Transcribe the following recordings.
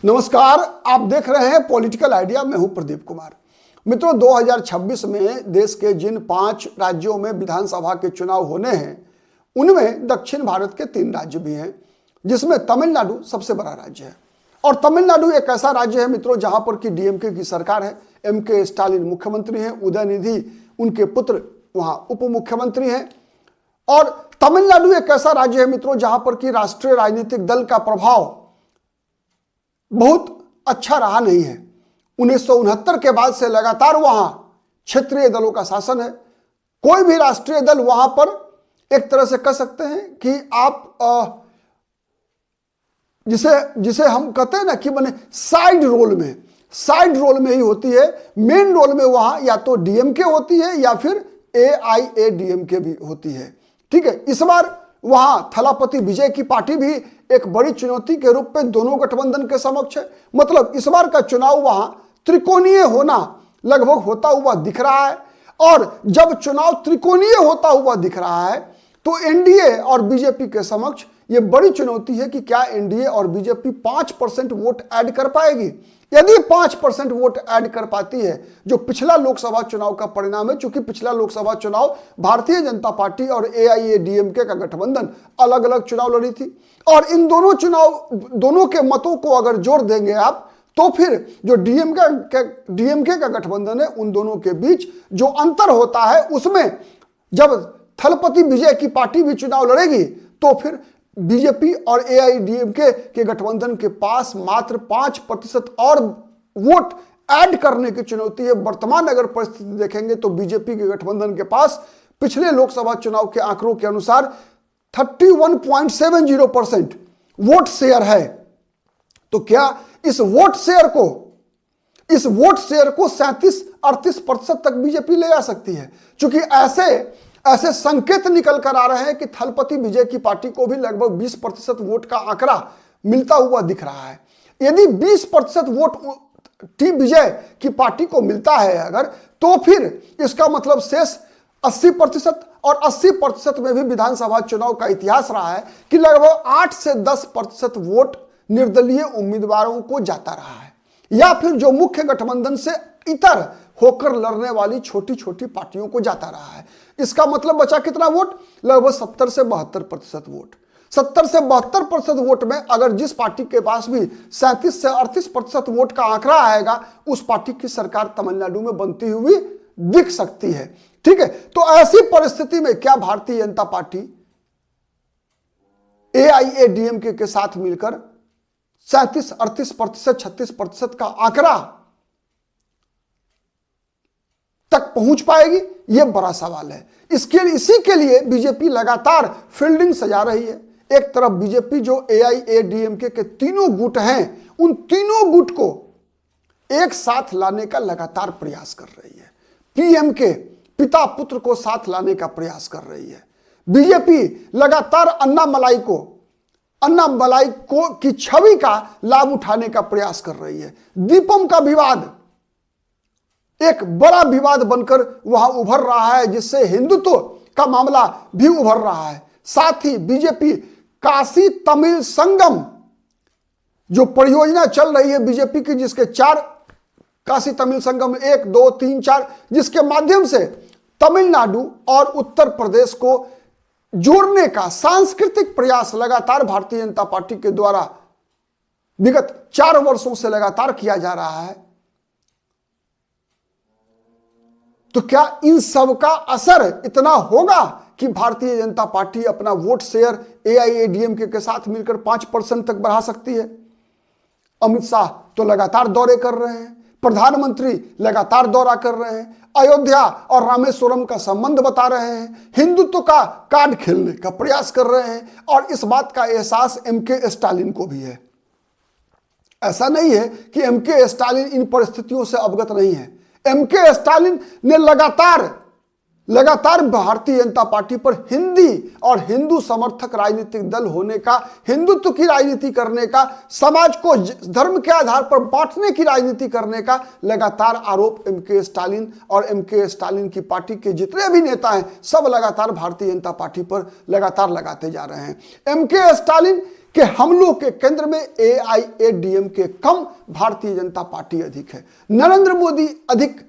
नमस्कार, आप देख रहे हैं पॉलिटिकल आइडिया। मैं हूं प्रदीप कुमार। मित्रों, 2026 में देश के जिन 5 राज्यों में विधानसभा के चुनाव होने हैं उनमें दक्षिण भारत के 3 राज्य भी हैं, जिसमें तमिलनाडु सबसे बड़ा राज्य है। और तमिलनाडु एक ऐसा राज्य है मित्रों जहां पर कि डीएमके की सरकार है। एमके स्टालिन मुख्यमंत्री हैं, उदयनिधि उनके पुत्र वहां उप मुख्यमंत्री हैं। और तमिलनाडु एक ऐसा राज्य है मित्रों जहां पर कि राष्ट्रीय राजनीतिक दल का प्रभाव बहुत अच्छा रहा नहीं है। 1969 के बाद से लगातार वहां क्षेत्रीय दलों का शासन है। कोई भी राष्ट्रीय दल वहां पर एक तरह से कह सकते हैं कि आप जिसे हम कहते हैं ना कि माने साइड रोल में ही होती है। मेन रोल में वहां या तो डीएमके होती है या फिर एआईएडीएमके भी होती है। ठीक है, इस बार वहां थलापति विजय की पार्टी भी एक बड़ी चुनौती के रूप में दोनों गठबंधन के समक्ष है। मतलब इस बार का चुनाव वहां त्रिकोणीय होना लगभग होता हुआ दिख रहा है। और जब चुनाव त्रिकोणीय होता हुआ दिख रहा है तो एनडीए और बीजेपी के समक्ष यह बड़ी चुनौती है कि क्या एनडीए और बीजेपी 5% वोट ऐड कर पाएगी। यदि 5% वोट ऐड कर पाती है, जो पिछला लोकसभा चुनाव का परिणाम है, चूंकि पिछला लोकसभा चुनाव भारतीय जनता पार्टी और एआईएडीएमके का गठबंधन अलग अलग चुनाव लड़ी थी, और इन दोनों के मतों को अगर जोड़ देंगे आप तो फिर जो डीएमके का गठबंधन है उन दोनों के बीच जो अंतर होता है, उसमें जब थलपति विजय की पार्टी भी चुनाव लड़ेगी तो फिर बीजेपी और एआईडीएमके के गठबंधन के पास मात्र 5% और वोट ऐड करने की चुनौती है। वर्तमान अगर परिस्थिति देखेंगे तो बीजेपी के गठबंधन के पास पिछले लोकसभा चुनाव के आंकड़ों के अनुसार 31.70% वोट शेयर है। तो क्या इस वोट शेयर को 37-38% तक बीजेपी ले आ सकती है? क्योंकि ऐसे संकेत निकल कर आ रहे हैं कि थलपति विजय की पार्टी को भी लगभग 20% वोट का आंकड़ा मिलता हुआ दिख रहा है। यदि 20% वोट टी विजय की पार्टी को मिलता है अगर, तो फिर इसका मतलब शेष 80%, और 80% में भी विधानसभा चुनाव का इतिहास रहा है कि लगभग 8 से 10% वोट निर्दलीय उम्मीदवारों को जाता रहा है, या फिर जो मुख्य गठबंधन से इतर होकर लड़ने वाली छोटी छोटी पार्टियों को जाता रहा है। इसका मतलब बचा कितना वोट? लगभग 70 से 72% वोट। 70 से 72% वोट में अगर जिस पार्टी के पास भी 37 से 38% वोट का आंकड़ा आएगा, उस पार्टी की सरकार तमिलनाडु में बनती हुई दिख सकती है। ठीक है, तो ऐसी परिस्थिति में क्या भारतीय जनता पार्टी एआईएडीएमके के साथ मिलकर 37-38%, 36% का आंकड़ा तक पहुंच पाएगी? यह बड़ा सवाल है। इसी के लिए बीजेपी लगातार फील्डिंग सजा रही है। एक तरफ बीजेपी जो एआईएडीएमके के तीनों गुट हैं, उन तीनों गुट को एक साथ लाने का लगातार प्रयास कर रही है। पीएमके पिता पुत्र को साथ लाने का प्रयास कर रही है। बीजेपी लगातार अन्ना मलाई की छवि का लाभ उठाने का प्रयास कर रही है। दीपम का विवाद एक बड़ा विवाद बनकर वहां उभर रहा है, जिससे हिंदुत्व का मामला भी उभर रहा है। साथ ही बीजेपी काशी तमिल संगम जो परियोजना चल रही है बीजेपी की, जिसके 4 काशी तमिल संगम 1, 2, 3, 4, जिसके माध्यम से तमिलनाडु और उत्तर प्रदेश को जोड़ने का सांस्कृतिक प्रयास लगातार भारतीय जनता पार्टी के द्वारा विगत 4 वर्षों से लगातार किया जा रहा है। तो क्या इन सब का असर इतना होगा कि भारतीय जनता पार्टी अपना वोट शेयर एआईएडीएमके के साथ मिलकर 5% तक बढ़ा सकती है? अमित शाह तो लगातार दौरे कर रहे हैं, प्रधानमंत्री लगातार दौरा कर रहे हैं, अयोध्या और रामेश्वरम का संबंध बता रहे हैं, हिंदुत्व का कार्ड खेलने का प्रयास कर रहे हैं, और इस बात का एहसास एमके स्टालिन को भी है। ऐसा नहीं है कि एमके स्टालिन इन परिस्थितियों से अवगत नहीं है। एमके स्टालिन ने लगातार भारतीय जनता पार्टी पर हिंदी और हिंदू समर्थक राजनीतिक दल होने का, हिंदुत्व की राजनीति करने का, समाज को धर्म के आधार पर बांटने की राजनीति करने का लगातार आरोप एमके स्टालिन और एमके स्टालिन की पार्टी के जितने भी नेता हैं सब लगातार भारतीय जनता पार्टी पर लगातार लगाते जा रहे हैं। एमके स्टालिन के हमलों के केंद्र में AIADMK कम, भारतीय जनता पार्टी अधिक है। नरेंद्र मोदी अधिक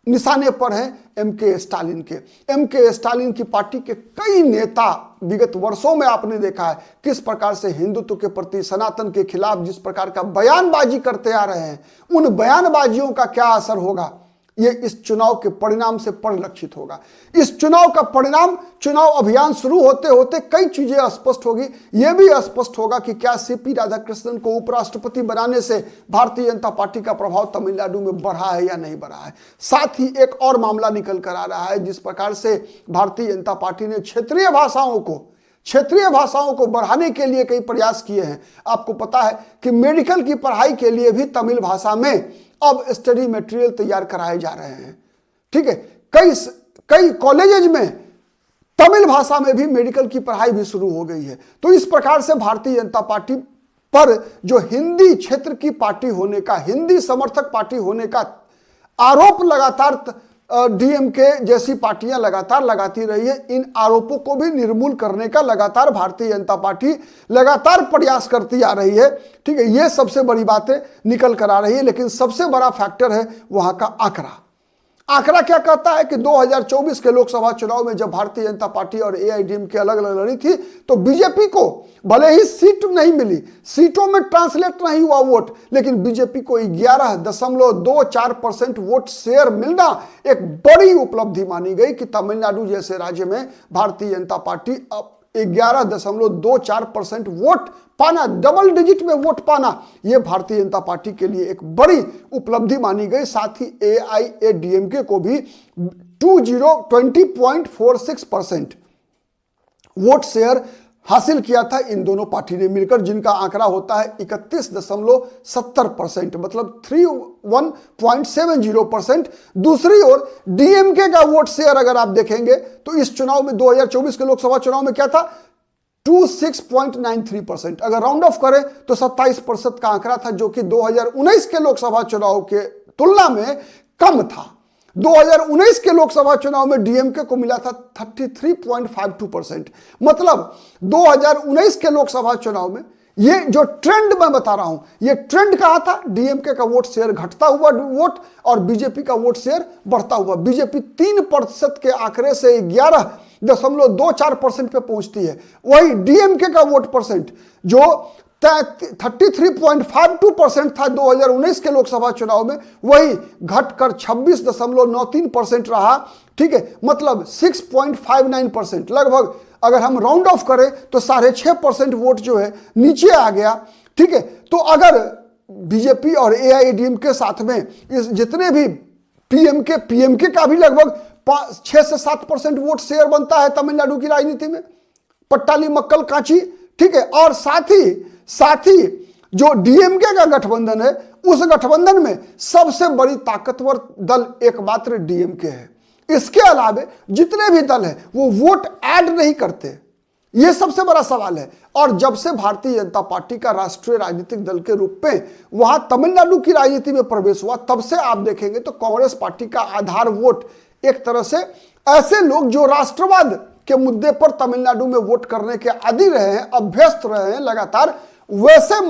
निशाने पर हैं एमके स्टालिन के। एमके स्टालिन की पार्टी के कई नेता विगत वर्षों में आपने देखा है किस प्रकार से हिंदुत्व के प्रति, सनातन के खिलाफ जिस प्रकार का बयानबाजी करते आ रहे हैं, उन बयानबाजियों का क्या असर होगा ये इस चुनाव के परिणाम से परिलक्षित होगा। इस चुनाव का परिणाम, चुनाव अभियान शुरू होते होते कई चीजें स्पष्ट होगी। यह भी स्पष्ट होगा कि क्या CP राधाकृष्णन को उपराष्ट्रपति बनाने से भारतीय जनता पार्टी का प्रभाव तमिलनाडु में बढ़ा है या नहीं बढ़ा है। साथ ही एक और मामला निकल कर आ रहा है, जिस प्रकार से भारतीय जनता पार्टी ने क्षेत्रीय भाषाओं को बढ़ाने के लिए कई प्रयास किए हैं। आपको पता है कि मेडिकल की पढ़ाई के लिए भी तमिल भाषा में अब स्टडी मटेरियल तैयार कराए जा रहे हैं। ठीक है, कई कॉलेजेज में तमिल भाषा में भी मेडिकल की पढ़ाई भी शुरू हो गई है। तो इस प्रकार से भारतीय जनता पार्टी पर जो हिंदी क्षेत्र की पार्टी होने का, हिंदी समर्थक पार्टी होने का आरोप लगातार DMK जैसी पार्टियां लगातार लगाती रही है, इन आरोपों को भी निर्मूल करने का लगातार भारतीय जनता पार्टी लगातार प्रयास करती आ रही है। ठीक है, ये सबसे बड़ी बातें निकल कर आ रही है। लेकिन सबसे बड़ा फैक्टर है वहां का आंकड़ा। आंकड़ा क्या कहता है कि 2024 के लोकसभा चुनाव में जब भारतीय जनता पार्टी और AIADMK अलग अलग लड़ी थी तो बीजेपी को भले ही सीट नहीं मिली, सीटों में ट्रांसलेट नहीं हुआ वोट, लेकिन बीजेपी को 11.24% वोट शेयर मिलना एक बड़ी उपलब्धि मानी गई कि तमिलनाडु जैसे राज्य में भारतीय जनता पार्टी अब 11.24% वोट पाना, डबल डिजिट में वोट पाना, यह भारतीय जनता पार्टी के लिए एक बड़ी उपलब्धि मानी गई। साथ ही AIADMK को भी 20.46% वोट शेयर हासिल किया था इन दोनों पार्टी ने मिलकर, जिनका आंकड़ा होता है 31.70%, मतलब 31.70%। दूसरी ओर DMK का वोट शेयर अगर आप देखेंगे तो इस चुनाव में 2024 के लोकसभा चुनाव में क्या था, 26.93%। अगर राउंड ऑफ करें तो 27% का आंकड़ा था, जो कि 2019 के लोकसभा चुनाव के तुलना में कम था। 2019 के लोकसभा चुनाव में DMK को मिला था 33.52%। मतलब 2019 के लोकसभा चुनाव में ये जो ट्रेंड मैं बता रहा हूं, ये ट्रेंड कहां था, DMK का वोट शेयर घटता हुआ वोट और बीजेपी का वोट शेयर बढ़ता हुआ। बीजेपी 3% के आंकड़े से 11.24% पे पहुंचती है। वही DMK का वोट परसेंट जो 33.52% था 2019 के लोकसभा चुनाव में, वही घटकर 26.93% रहा। ठीक है, मतलब 6.59%, लगभग अगर हम राउंड ऑफ करें तो 6.5% वोट जो है नीचे आ गया। ठीक है, तो अगर बीजेपी और AIADMK के साथ में इस जितने भी PMK का भी लगभग 6 से 7% वोट शेयर बनता है तमिलनाडु की राजनीति में, पट्टाली मक्कल कांची। ठीक है, और साथ ही जो DMK का गठबंधन है, उस गठबंधन में सबसे बड़ी ताकतवर दल एकमात्र DMK है। इसके अलावे जितने भी दल हैं वो वोट ऐड नहीं करते, यह सबसे बड़ा सवाल है। और जब से भारतीय जनता पार्टी का राष्ट्रीय राजनीतिक दल के रूप में वहां तमिलनाडु की राजनीति में प्रवेश हुआ, तब से आप देखेंगे तो कांग्रेस पार्टी का आधार वोट एक तरह से ऐसे लोग जो राष्ट्रवाद के मुद्दे पर तमिलनाडु में वोट करने के आदी रहे हैं, अभ्यस्त रहे हैं लगातार, वैसे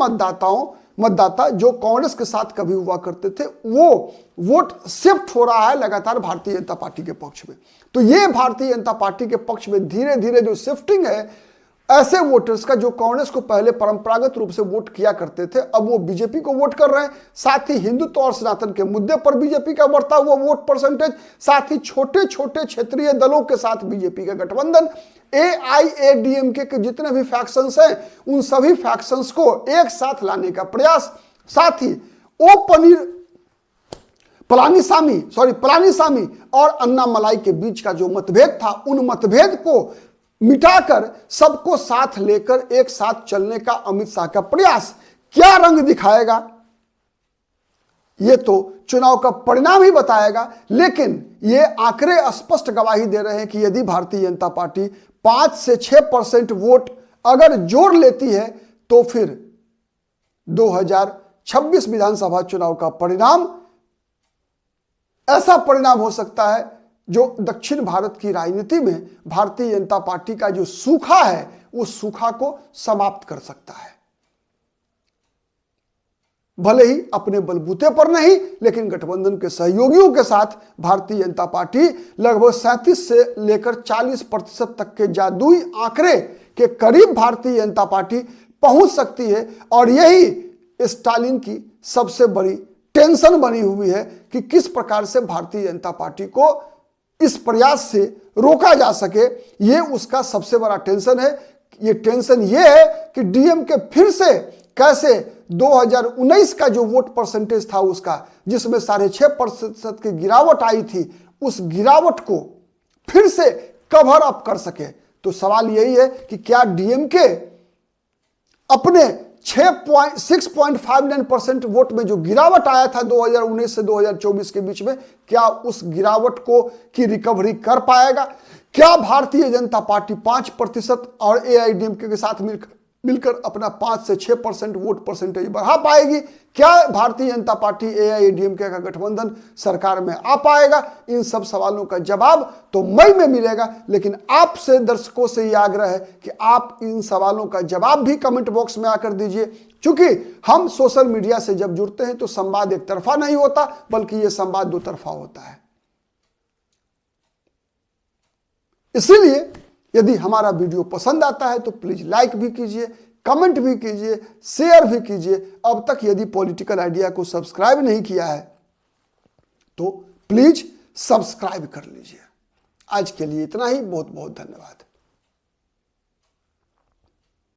मतदाता जो कांग्रेस के साथ कभी हुआ करते थे, वो वोट शिफ्ट हो रहा है लगातार भारतीय जनता पार्टी के पक्ष में। तो ये भारतीय जनता पार्टी के पक्ष में धीरे धीरे जो शिफ्टिंग है ऐसे वोटर्स का, जो कांग्रेस को पहले परंपरागत रूप से वोट किया करते थे, अब वो बीजेपी को वोट कर रहे हैं। साथ ही हिंदुत्व और सनातन के मुद्दे पर बीजेपी का बढ़ता हुआ वोट परसेंटेज, साथ ही छोटे छोटे क्षेत्रीय दलों के साथ बीजेपी का गठबंधन, AIADMK के जितने भी फैक्शंस हैं उन सभी फैक्शंस को एक साथ लाने का प्रयास, साथ ही पलानीसामी और अन्नामलाई के बीच का जो मतभेद था, उन मतभेद को मिटाकर सबको साथ लेकर एक साथ चलने का अमित शाह का प्रयास क्या रंग दिखाएगा, यह तो चुनाव का परिणाम ही बताएगा। लेकिन ये आंकड़े स्पष्ट गवाही दे रहे हैं कि यदि भारतीय जनता पार्टी 5 से 6% वोट अगर जोड़ लेती है तो फिर 2026 विधानसभा चुनाव का परिणाम ऐसा परिणाम हो सकता है जो दक्षिण भारत की राजनीति में भारतीय जनता पार्टी का जो सूखा है उस सूखा को समाप्त कर सकता है। भले ही अपने बलबूते पर नहीं, लेकिन गठबंधन के सहयोगियों के साथ भारतीय जनता पार्टी लगभग 37 से लेकर 40% तक के जादुई आंकड़े के करीब भारतीय जनता पार्टी पहुंच सकती है। और यही स्टालिन की सबसे बड़ी टेंशन बनी हुई है कि किस प्रकार से भारतीय जनता पार्टी को इस प्रयास से रोका जा सके। ये उसका सबसे बड़ा टेंशन है। ये टेंशन ये है कि डीएमके फिर से कैसे 2019 का जो वोट परसेंटेज था उसका, जिसमें 6.5% की गिरावट आई थी, उस गिरावट को फिर से कवर अप कर सके। तो सवाल यही है कि क्या डीएमके अपने 6.59% वोट में जो गिरावट आया था 2019 से 2024 के बीच में, क्या उस गिरावट को की रिकवरी कर पाएगा? क्या भारतीय जनता पार्टी 5% और एआईडीएमके के साथ मिलकर अपना 5 से 6% वोट परसेंटेज बढ़ा पाएगी? क्या भारतीय जनता पार्टी एआईडीएमके का गठबंधन सरकार में आ पाएगा? इन सब सवालों का जवाब तो मई में मिलेगा, लेकिन आपसे दर्शकों से यह आग्रह है कि आप इन सवालों का जवाब भी कमेंट बॉक्स में आकर दीजिए। क्योंकि हम सोशल मीडिया से जब जुड़ते हैं तो संवाद एक तरफा नहीं होता, बल्कि यह संवाद दो तरफा होता है। इसीलिए यदि हमारा वीडियो पसंद आता है तो प्लीज लाइक भी कीजिए, कमेंट भी कीजिए, शेयर भी कीजिए। अब तक यदि पॉलिटिकल आइडिया को सब्सक्राइब नहीं किया है तो प्लीज सब्सक्राइब कर लीजिए। आज के लिए इतना ही। बहुत बहुत धन्यवाद।